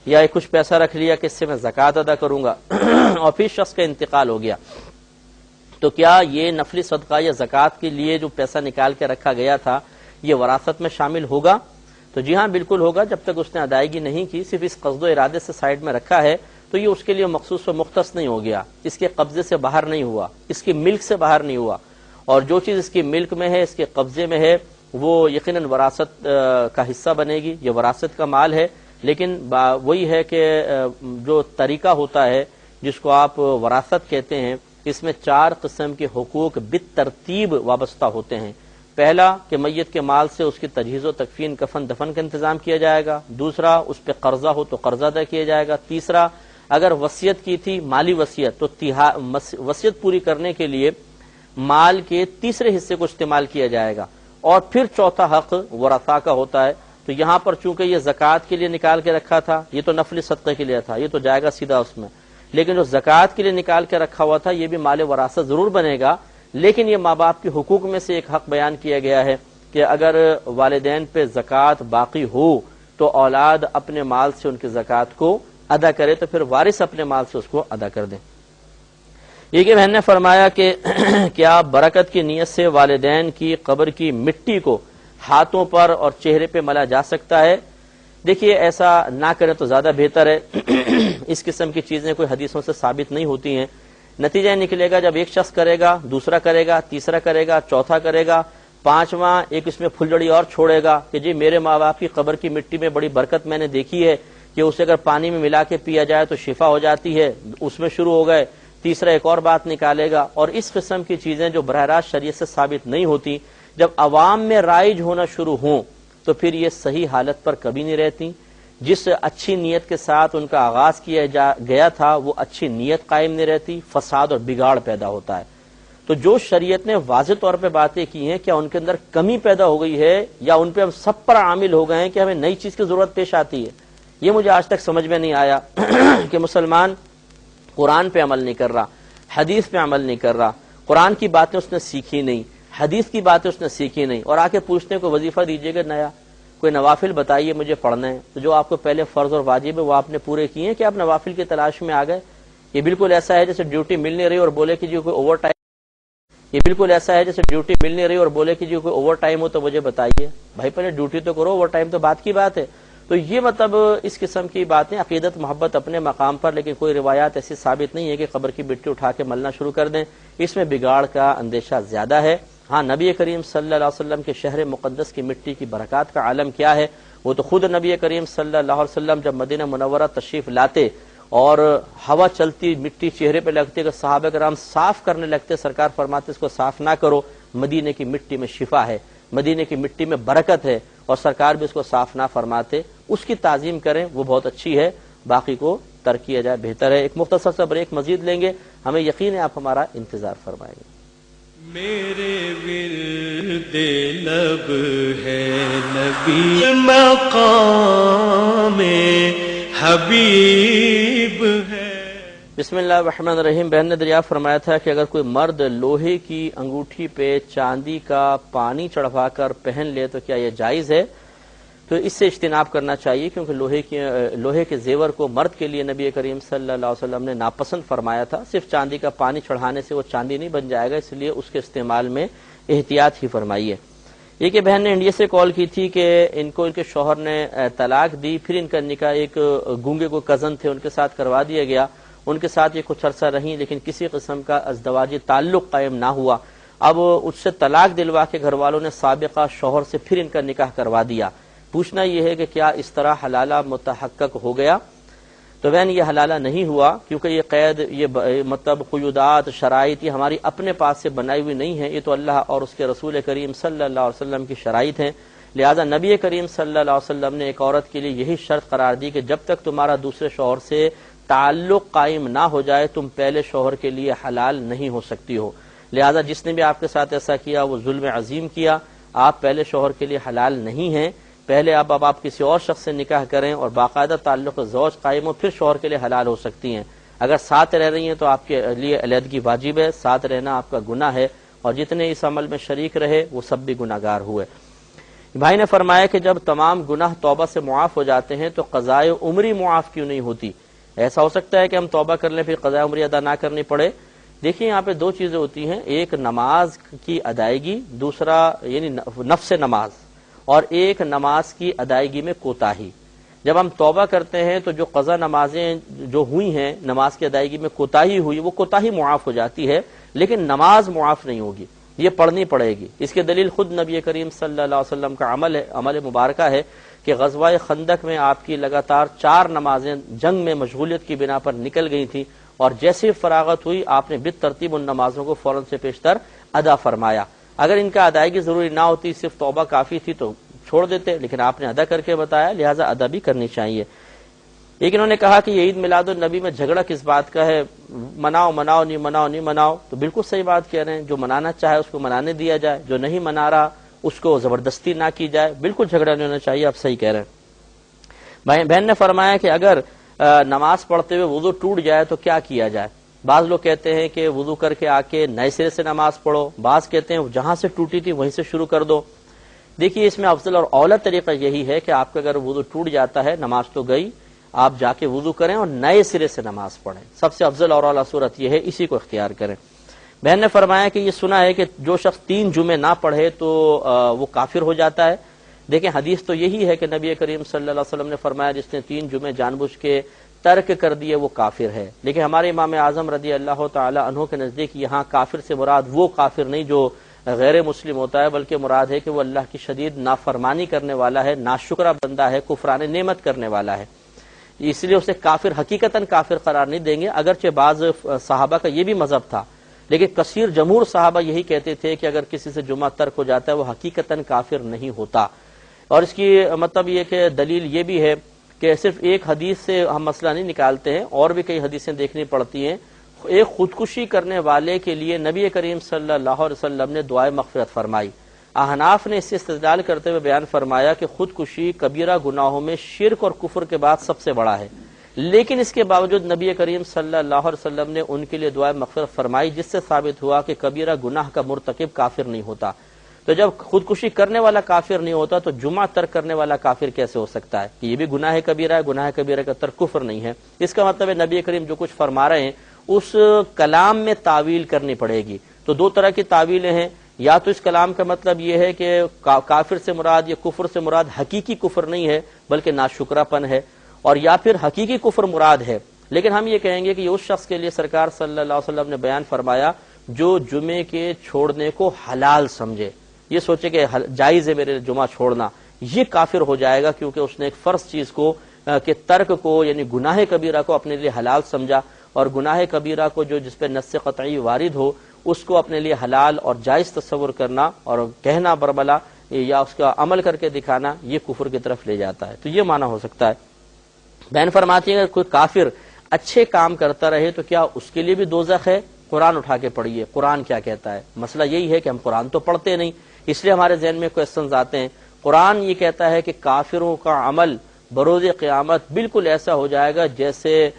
یا کچھ پیسہ رکھ لیا کہ اس سے میں زکوٰۃ ادا کروں گا اور پھر شخص کا انتقال ہو گیا، تو کیا یہ نفلی صدقہ یا زکوٰۃ کے لیے جو پیسہ نکال کے رکھا گیا تھا یہ وراثت میں شامل ہوگا؟ تو جی ہاں بالکل ہوگا، جب تک اس نے ادائیگی نہیں کی، صرف اس قصد و ارادے سے سائیڈ میں رکھا ہے تو یہ اس کے لیے مخصوص و مختص نہیں ہو گیا، اس کے قبضے سے باہر نہیں ہوا، اس کی ملک سے باہر نہیں ہوا، اور جو چیز اس کی ملک میں ہے، اس کے قبضے میں ہے، وہ یقیناً وراثت کا حصہ بنے گی، یہ وراثت کا مال ہے۔ لیکن وہی ہے کہ جو طریقہ ہوتا ہے جس کو آپ وراثت کہتے ہیں، اس میں 4 قسم کے حقوق بالترتیب وابستہ ہوتے ہیں۔ پہلا کہ میت کے مال سے اس کی تجہیز و تکفین، کفن دفن کا انتظام کیا جائے گا۔ دوسرا اس پہ قرضہ ہو تو قرضہ ادا کیا جائے گا۔ تیسرا اگر وصیت کی تھی، مالی وصیت، تو وصیت پوری کرنے کے لیے مال کے تیسرے حصے کو استعمال کیا جائے گا۔ اور پھر چوتھا حق ورثاء کا ہوتا ہے۔ تو یہاں پر چونکہ یہ زکوٰۃ کے لیے نکال کے رکھا تھا، یہ تو نفلی صدقے کے لیے تھا، یہ تو جائے گا سیدھا اس میں، لیکن جو زکوٰۃ کے لیے نکال کے رکھا ہوا تھا یہ بھی مال وراثت ضرور بنے گا، لیکن یہ ماں باپ کے حقوق میں سے ایک حق بیان کیا گیا ہے کہ اگر والدین پہ زکوٰۃ باقی ہو تو اولاد اپنے مال سے ان کی زکوٰۃ کو ادا کرے، تو پھر وارث اپنے مال سے اس کو ادا کر دیں۔ یہ کہ بہن نے فرمایا کہ کیا برکت کی نیت سے والدین کی قبر کی مٹی کو ہاتھوں پر اور چہرے پہ ملا جا سکتا ہے؟ دیکھیے ایسا نہ کریں تو زیادہ بہتر ہے۔ اس قسم کی چیزیں کوئی حدیثوں سے ثابت نہیں ہوتی ہیں۔ نتیجہ نکلے گا جب ایک شخص کرے گا، دوسرا کرے گا، تیسرا کرے گا، چوتھا کرے گا، پانچواں ایک اس میں پھلجڑی اور چھوڑے گا کہ جی میرے ماں باپ کی قبر کی مٹی میں بڑی برکت میں نے دیکھی ہے کہ اسے اگر پانی میں ملا کے پیا جائے تو شفا ہو جاتی ہے، اس میں شروع ہو گئے، تیسرا ایک اور بات نکالے گا۔ اور اس قسم کی چیزیں جو براہ راست شریعت سے ثابت نہیں ہوتی، جب عوام میں رائج ہونا شروع ہوں تو پھر یہ صحیح حالت پر کبھی نہیں رہتی۔ جس اچھی نیت کے ساتھ ان کا آغاز کیا گیا تھا وہ اچھی نیت قائم نہیں رہتی، فساد اور بگاڑ پیدا ہوتا ہے۔ تو جو شریعت نے واضح طور پہ باتیں کی ہیں، کیا ان کے اندر کمی پیدا ہو گئی ہے یا ان پہ ہم سب پر عامل ہو گئے ہیں کہ ہمیں نئی چیز کی ضرورت پیش آتی ہے؟ یہ مجھے آج تک سمجھ میں نہیں آیا کہ مسلمان قرآن پہ عمل نہیں کر رہا، حدیث پہ عمل نہیں کر رہا، قرآن کی باتیں اس نے سیکھی نہیں، حدیث کی باتیں اس نے سیکھی نہیں، اور آ کے پوچھنے کو وظیفہ دیجیے گا نیا، کوئی نوافل بتائیے مجھے پڑھنا ہے، تو جو آپ کو پہلے فرض اور واجب ہے وہ آپ نے پورے کیے ہیں کہ آپ نوافل کی تلاش میں آ گئے؟ یہ بالکل ایسا ہے جیسے ڈیوٹی مل نہیں رہی اور بولے کہ جی کوئی اوور ٹائم، یہ بالکل ایسا ہے جیسے ڈیوٹی مل نہیں رہی اور بولے کہ جی کوئی اوور ٹائم ہو تو مجھے بتائیے۔ بھائی پہلے ڈیوٹی تو کرو، اوور ٹائم تو بات کی بات ہے۔ تو یہ مطلب اس قسم کی باتیں، عقیدت محبت اپنے مقام پر، لیکن کوئی روایات ایسی ثابت نہیں ہے کہ قبر کی مٹی اٹھا کے ملنا شروع کر دیں، اس میں بگاڑ کا اندیشہ زیادہ ہے۔ ہاں نبی کریم صلی اللہ علیہ وسلم کے شہر مقدس کی مٹی کی برکات کا عالم کیا ہے، وہ تو خود نبی کریم صلی اللہ علیہ وسلم جب مدینہ منورہ تشریف لاتے اور ہوا چلتی مٹی چہرے پہ لگتی کہ صحابہ کرام صاف کرنے لگتے، سرکار فرماتے اس کو صاف نہ کرو، مدینے کی مٹی میں شفا ہے، مدینے کی مٹی میں برکت ہے، اور سرکار بھی اس کو صاف نہ فرماتے۔ اس کی تعظیم کریں، وہ بہت اچھی ہے، باقی کو ترک کیا جائے بہتر ہے۔ ایک مختصر سا بریک مزید لیں گے، ہمیں یقین ہے آپ ہمارا انتظار فرمائیں گے۔ میرے ورد لب ہے نبی، مقام حبیب ہے۔ بسم اللہ الرحمن الرحیم۔ بہن نے دریافت فرمایا تھا کہ اگر کوئی مرد لوہے کی انگوٹھی پہ چاندی کا پانی چڑھوا کر پہن لے تو کیا یہ جائز ہے؟ تو اس سے اجتناب کرنا چاہیے، کیونکہ لوہے کے زیور کو مرد کے لیے نبی کریم صلی اللہ علیہ وسلم نے ناپسند فرمایا تھا۔ صرف چاندی کا پانی چڑھانے سے وہ چاندی نہیں بن جائے گا، اس لیے اس کے استعمال میں احتیاط ہی فرمائیے۔ یہ کہ بہن نے انڈیا سے کال کی تھی کہ ان کو ان کے شوہر نے طلاق دی، پھر ان کا نکاح ایک گونگے کو کزن تھے ان کے ساتھ کروا دیا گیا، ان کے ساتھ یہ کچھ عرصہ رہیں لیکن کسی قسم کا ازدواجی تعلق قائم نہ ہوا۔ اب اس سے طلاق دلوا کے گھر والوں نے سابقہ شوہر سے پھر ان کا نکاح کروا دیا۔ پوچھنا یہ ہے کہ کیا اس طرح حلالہ متحقق ہو گیا؟ تو بہن یہ حلالہ نہیں ہوا، کیونکہ یہ قید، یہ مطلب قیودات، شرائط، یہ ہماری اپنے پاس سے بنائی ہوئی نہیں ہیں، یہ تو اللہ اور اس کے رسول کریم صلی اللہ علیہ وسلم کی شرائط ہیں۔ لہذا نبی کریم صلی اللہ علیہ وسلم نے ایک عورت کے لیے یہی شرط قرار دی کہ جب تک تمہارا دوسرے شوہر سے تعلق قائم نہ ہو جائے تم پہلے شوہر کے لیے حلال نہیں ہو سکتی ہو۔ لہذا جس نے بھی آپ کے ساتھ ایسا کیا وہ ظلم عظیم کیا، آپ پہلے شوہر کے لیے حلال نہیں ہیں۔ پہلے اب آپ کسی اور شخص سے نکاح کریں اور باقاعدہ تعلق زوج قائم ہو، پھر شوہر کے لیے حلال ہو سکتی ہیں۔ اگر ساتھ رہ رہی ہیں تو آپ کے لیے علیحدگی واجب ہے، ساتھ رہنا آپ کا گناہ ہے، اور جتنے اس عمل میں شریک رہے وہ سب بھی گناہگار ہوئے۔ بھائی نے فرمایا کہ جب تمام گناہ توبہ سے معاف ہو جاتے ہیں تو قضائے عمری معاف کیوں نہیں ہوتی؟ ایسا ہو سکتا ہے کہ ہم توبہ کر لیں پھر قضائے عمری ادا نہ کرنی پڑے؟ دیکھیے یہاں پہ دو چیزیں ہوتی ہیں، ایک نماز کی ادائیگی، دوسرا یعنی نفس نماز، اور ایک نماز کی ادائیگی میں کوتاہی۔ جب ہم توبہ کرتے ہیں تو جو قضا نمازیں جو ہوئی ہیں، نماز کی ادائیگی میں کوتاہی ہوئی، وہ کوتاہی معاف ہو جاتی ہے، لیکن نماز معاف نہیں ہوگی، یہ پڑھنی پڑے گی۔ اس کی دلیل خود نبی کریم صلی اللہ علیہ وسلم کا عمل مبارکہ ہے کہ غزوہ خندق میں آپ کی لگاتار 4 نمازیں جنگ میں مشغولیت کی بنا پر نکل گئی تھیں، اور جیسے فراغت ہوئی آپ نے بالترتیب ان نمازوں کو فوراً سے پیشتر ادا فرمایا۔ اگر ان کا ادائیگی ضروری نہ ہوتی، صرف توبہ کافی تھی تو چھوڑ دیتے، لیکن آپ نے ادا کر کے بتایا، لہٰذا ادا بھی کرنی چاہیے۔ ایک انہوں نے کہا کہ یہ عید میلاد النبی میں جھگڑا کس بات کا ہے، مناؤ مناؤ نہیں مناؤ نہیں مناؤ، تو بالکل صحیح بات کہہ رہے ہیں، جو منانا چاہے اس کو منانے دیا جائے، جو نہیں منا رہا اس کو زبردستی نہ کی جائے، بالکل جھگڑا نہیں ہونا چاہیے، آپ صحیح کہہ رہے ہیں۔ بہن نے فرمایا کہ اگر نماز پڑھتے ہوئے وضو ٹوٹ جائے تو کیا کیا جائے؟ بعض لوگ کہتے ہیں کہ وضو کر کے آ کے نئے سرے سے نماز پڑھو، بعض کہتے ہیں جہاں سے ٹوٹی تھی وہیں سے شروع کر دو۔ دیکھیے اس میں افضل اور اولا طریقہ یہی ہے کہ آپ کا اگر وضو ٹوٹ جاتا ہے، نماز تو گئی، آپ جا کے وضو کریں اور نئے سرے سے نماز پڑھیں، سب سے افضل اور اولا صورت یہ ہے، اسی کو اختیار کریں۔ بہن نے فرمایا کہ یہ سنا ہے کہ جو شخص 3 جمعے نہ پڑھے تو وہ کافر ہو جاتا ہے۔ دیکھیں حدیث تو یہی ہے کہ نبی کریم صلی اللہ علیہ وسلم نے فرمایا جس نے 3 جمعے جان بوجھ کے ترک کر دیے وہ کافر ہے، لیکن ہمارے امام اعظم رضی اللہ تعالی عنہ کے نزدیک یہاں کافر سے مراد وہ کافر نہیں جو غیر مسلم ہوتا ہے، بلکہ مراد ہے کہ وہ اللہ کی شدید نافرمانی کرنے والا ہے، ناشکرہ بندہ ہے، کفران نعمت کرنے والا ہے، اس لیے اسے کافر حقیقتاً کافر قرار نہیں دیں گے۔ اگرچہ بعض صحابہ کا یہ بھی مذہب تھا، لیکن کثیر جمہور صحابہ یہی کہتے تھے کہ اگر کسی سے جمعہ ترک ہو جاتا ہے وہ حقیقتاً کافر نہیں ہوتا۔ اور اس کی مطلب یہ کہ دلیل یہ بھی ہے کہ صرف ایک حدیث سے ہم مسئلہ نہیں نکالتے ہیں، اور بھی کئی حدیثیں دیکھنی پڑتی ہیں۔ ایک خودکشی کرنے والے کے لیے نبی کریم صلی اللہ علیہ وسلم نے دعائے مغفرت فرمائی۔ احناف نے اس سے استدلال کرتے ہوئے بیان فرمایا کہ خودکشی کبیرہ گناہوں میں شرک اور کفر کے بعد سب سے بڑا ہے، لیکن اس کے باوجود نبی کریم صلی اللہ علیہ وسلم نے ان کے لیے دعائے مغفرت فرمائی، جس سے ثابت ہوا کہ کبیرہ گناہ کا مرتکب کافر نہیں ہوتا۔ تو جب خودکشی کرنے والا کافر نہیں ہوتا تو جمعہ ترک کرنے والا کافر کیسے ہو سکتا ہے؟ کہ یہ بھی گناہ کبیرہ ہے، گناہ کبیرہ کا ترک کفر نہیں ہے۔ اس کا مطلب ہے نبی کریم جو کچھ فرما رہے ہیں اس کلام میں تعویل کرنی پڑے گی۔ تو 2 طرح کی تعویلیں ہیں، یا تو اس کلام کا مطلب یہ ہے کہ کافر سے مراد یا کفر سے مراد حقیقی کفر نہیں ہے بلکہ ناشکرہ پن ہے، اور یا پھر حقیقی کفر مراد ہے۔ لیکن ہم یہ کہیں گے کہ یہ اس شخص کے لیے سرکار صلی اللہ علیہ وسلم نے بیان فرمایا جو جمعے کے چھوڑنے کو حلال سمجھے، یہ سوچے کہ جائز ہے میرے جمعہ چھوڑنا، یہ کافر ہو جائے گا، کیونکہ اس نے ایک فرض چیز کو کہ ترک کو یعنی گناہ کبیرہ کو اپنے لیے حلال سمجھا، اور گناہ کبیرہ کو جو جس پہ نص قطعی وارد ہو اس کو اپنے لیے حلال اور جائز تصور کرنا اور کہنا بربلا یا اس کا عمل کر کے دکھانا، یہ کفر کی طرف لے جاتا ہے۔ تو یہ معنی ہو سکتا ہے۔ بہن فرماتی ہے کہ کوئی کافر اچھے کام کرتا رہے تو کیا اس کے لیے بھی دوزخ ہے؟ قرآن اٹھا کے پڑھیے، قرآن کیا کہتا ہے۔ مسئلہ یہی ہے کہ ہم قرآن تو پڑھتے نہیں، اس لیے ہمارے ذہن میں کوئسچنز آتے ہیں۔ قرآن یہ کہتا ہے کہ کافروں کا عمل بروز قیامت بالکل ایسا ہو جائے گا جیسے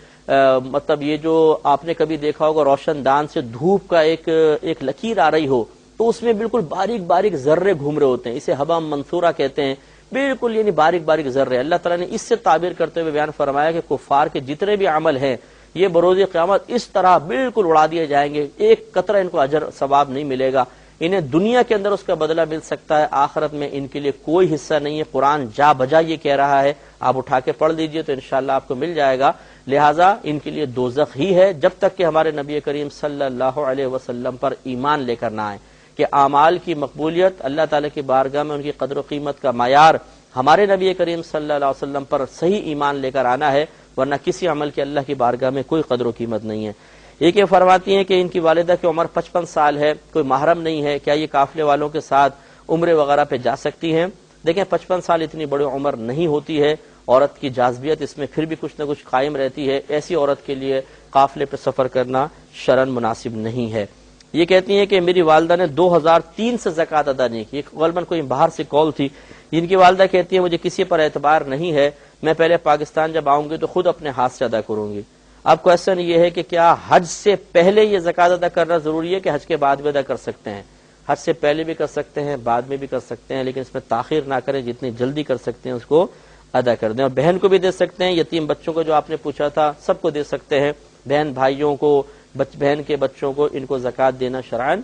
مطلب یہ جو آپ نے کبھی دیکھا ہوگا روشن دان سے دھوپ کا ایک لکیر آ رہی ہو تو اس میں بالکل باریک باریک ذرے گھوم رہے ہوتے ہیں، اسے حبا منصورہ کہتے ہیں، بالکل یعنی باریک باریک ذرے۔ اللہ تعالیٰ نے اس سے تعبیر کرتے ہوئے بیان فرمایا کہ کفار کے جتنے بھی عمل ہیں یہ بروز قیامت اس طرح بالکل اڑا دیے جائیں گے، ایک قطرہ ان کو اجر ثواب نہیں ملے گا، انہیں دنیا کے اندر اس کا بدلہ مل سکتا ہے، آخرت میں ان کے لیے کوئی حصہ نہیں ہے۔ قرآن جا بجا یہ کہہ رہا ہے، آپ اٹھا کے پڑھ لیجئے تو انشاءاللہ آپ کو مل جائے گا۔ لہٰذا ان کے لیے دوزخ ہی ہے جب تک کہ ہمارے نبی کریم صلی اللہ علیہ وسلم پر ایمان لے کر نہ آئیں، کہ اعمال کی مقبولیت اللہ تعالیٰ کی بارگاہ میں ان کی قدر و قیمت کا معیار ہمارے نبی کریم صلی اللہ علیہ وسلم پر صحیح ایمان لے کر آنا ہے، ورنہ کسی عمل کی اللہ کی بارگاہ میں کوئی قدر و قیمت نہیں ہے۔ ایک یہ فرماتی ہیں کہ ان کی والدہ کی عمر 55 سال ہے، کوئی محرم نہیں ہے، کیا یہ قافلے والوں کے ساتھ عمرے وغیرہ پہ جا سکتی ہیں؟ دیکھیں 55 سال اتنی بڑی عمر نہیں ہوتی ہے، عورت کی جاذبیت اس میں پھر بھی کچھ نہ کچھ قائم رہتی ہے، ایسی عورت کے لیے قافلے پہ سفر کرنا شرعاً مناسب نہیں ہے۔ یہ کہتی ہیں کہ میری والدہ نے 2003 سے زکوٰۃ ادا نہیں کی، غالباً کوئی باہر سے کال تھی، جن کی والدہ کہتی ہے مجھے کسی پر اعتبار نہیں ہے، میں پہلے پاکستان جب آؤں گی تو خود اپنے ہاتھ سے ادا کروں گی۔ اب کوشچن یہ ہے کہ کیا حج سے پہلے یہ زکوٰۃ ادا کرنا ضروری ہے کہ حج کے بعد بھی ادا کر سکتے ہیں؟ حج سے پہلے بھی کر سکتے ہیں، بعد میں بھی کر سکتے ہیں، لیکن اس میں تاخیر نہ کریں، جتنی جلدی کر سکتے ہیں اس کو ادا کر دیں۔ اور بہن کو بھی دے سکتے ہیں، یتیم بچوں کو جو آپ نے پوچھا تھا سب کو دے سکتے ہیں، بہن بھائیوں کو، بہن کے بچوں کو، ان کو زکوٰۃ دینا شرعاً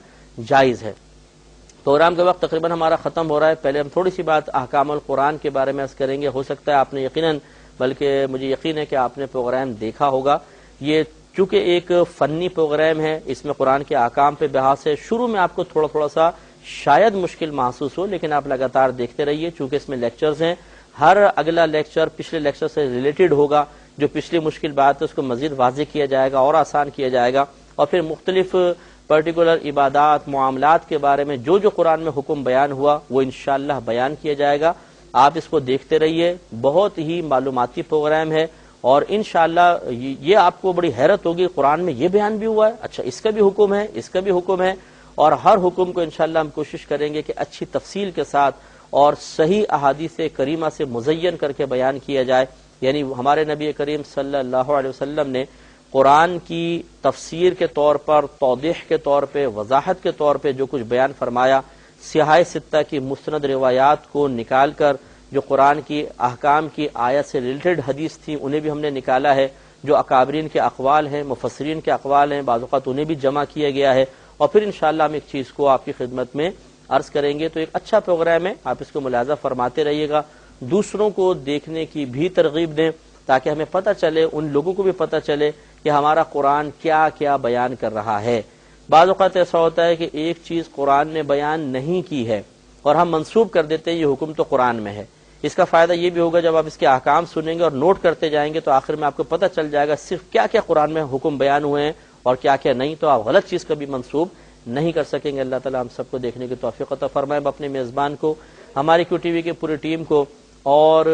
جائز ہے۔ پروگرام کے وقت تقریباً ہمارا ختم ہو رہا ہے، پہلے ہم تھوڑی سی بات احکام القرآن کے بارے میں عرض کریں گے۔ ہو سکتا ہے آپ نے یقیناً، بلکہ مجھے یقین ہے کہ آپ نے پروگرام دیکھا ہوگا۔ یہ چونکہ ایک فنی پروگرام ہے، اس میں قرآن کے احکام پہ بحث ہے، شروع میں آپ کو تھوڑا سا شاید مشکل محسوس ہو، لیکن آپ لگاتار دیکھتے رہیے، چونکہ اس میں لیکچرز ہیں، ہر اگلا لیکچر پچھلے لیکچر سے ریلیٹڈ ہوگا، جو پچھلی مشکل بات ہے اس کو مزید واضح کیا جائے گا اور آسان کیا جائے گا، اور پھر مختلف پرٹیکولر عبادات، معاملات کے بارے میں جو جو قرآن میں حکم بیان ہوا وہ انشاءاللہ بیان کیا جائے گا۔ آپ اس کو دیکھتے رہیے، بہت ہی معلوماتی پروگرام ہے، اور انشاءاللہ یہ آپ کو بڑی حیرت ہوگی، قرآن میں یہ بیان بھی ہوا ہے، اچھا اس کا بھی حکم ہے، اس کا بھی حکم ہے، اور ہر حکم کو انشاءاللہ ہم کوشش کریں گے کہ اچھی تفصیل کے ساتھ اور صحیح احادیث کریمہ سے مزین کر کے بیان کیا جائے۔ یعنی ہمارے نبی کریم صلی اللہ علیہ وسلم نے قرآن کی تفسیر کے طور پر، توضیح کے طور پہ، وضاحت کے طور پہ جو کچھ بیان فرمایا، سیاہ ستہ کی مستند روایات کو نکال کر جو قرآن کی احکام کی آیت سے ریلیٹڈ حدیث تھیں انہیں بھی ہم نے نکالا ہے، جو اکابرین کے اقوال ہیں، مفسرین کے اقوال ہیں، بعض اوقات انہیں بھی جمع کیا گیا ہے، اور پھر انشاءاللہ ہم ایک چیز کو آپ کی خدمت میں عرض کریں گے۔ تو ایک اچھا پروگرام ہے، آپ اس کو ملاحظہ فرماتے رہیے گا، دوسروں کو دیکھنے کی بھی ترغیب دیں تاکہ ہمیں پتہ چلے، ان لوگوں کو بھی پتہ چلے کہ ہمارا قرآن کیا کیا بیان کر رہا ہے۔ بعض اوقات ایسا ہوتا ہے کہ ایک چیز قرآن نے بیان نہیں کی ہے اور ہم منسوب کر دیتے ہیں یہ حکم تو قرآن میں ہے۔ اس کا فائدہ یہ بھی ہوگا جب آپ اس کے احکام سنیں گے اور نوٹ کرتے جائیں گے تو آخر میں آپ کو پتہ چل جائے گا صرف کیا کیا قرآن میں حکم بیان ہوئے ہیں اور کیا کیا نہیں، تو آپ غلط چیز کبھی منسوب نہیں کر سکیں گے۔ اللہ تعالیٰ ہم سب کو دیکھنے کی توفیق عطا فرمائے۔ اپنے میزبان کو، ہماری کیو ٹی وی کی پوری ٹیم کو اور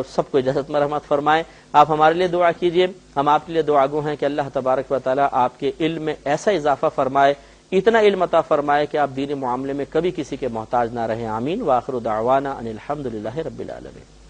سب کو اجازت مرحمت فرمائیں۔ آپ ہمارے لیے دعا کیجئے، ہم آپ کے لیے دعا گو ہیں کہ اللہ تبارک و تعالیٰ آپ کے علم میں ایسا اضافہ فرمائے، اتنا علم عطا فرمائے کہ آپ دینی معاملے میں کبھی کسی کے محتاج نہ رہیں۔ آمین۔ وآخر دعوانا ان الحمدللہ رب العالمین۔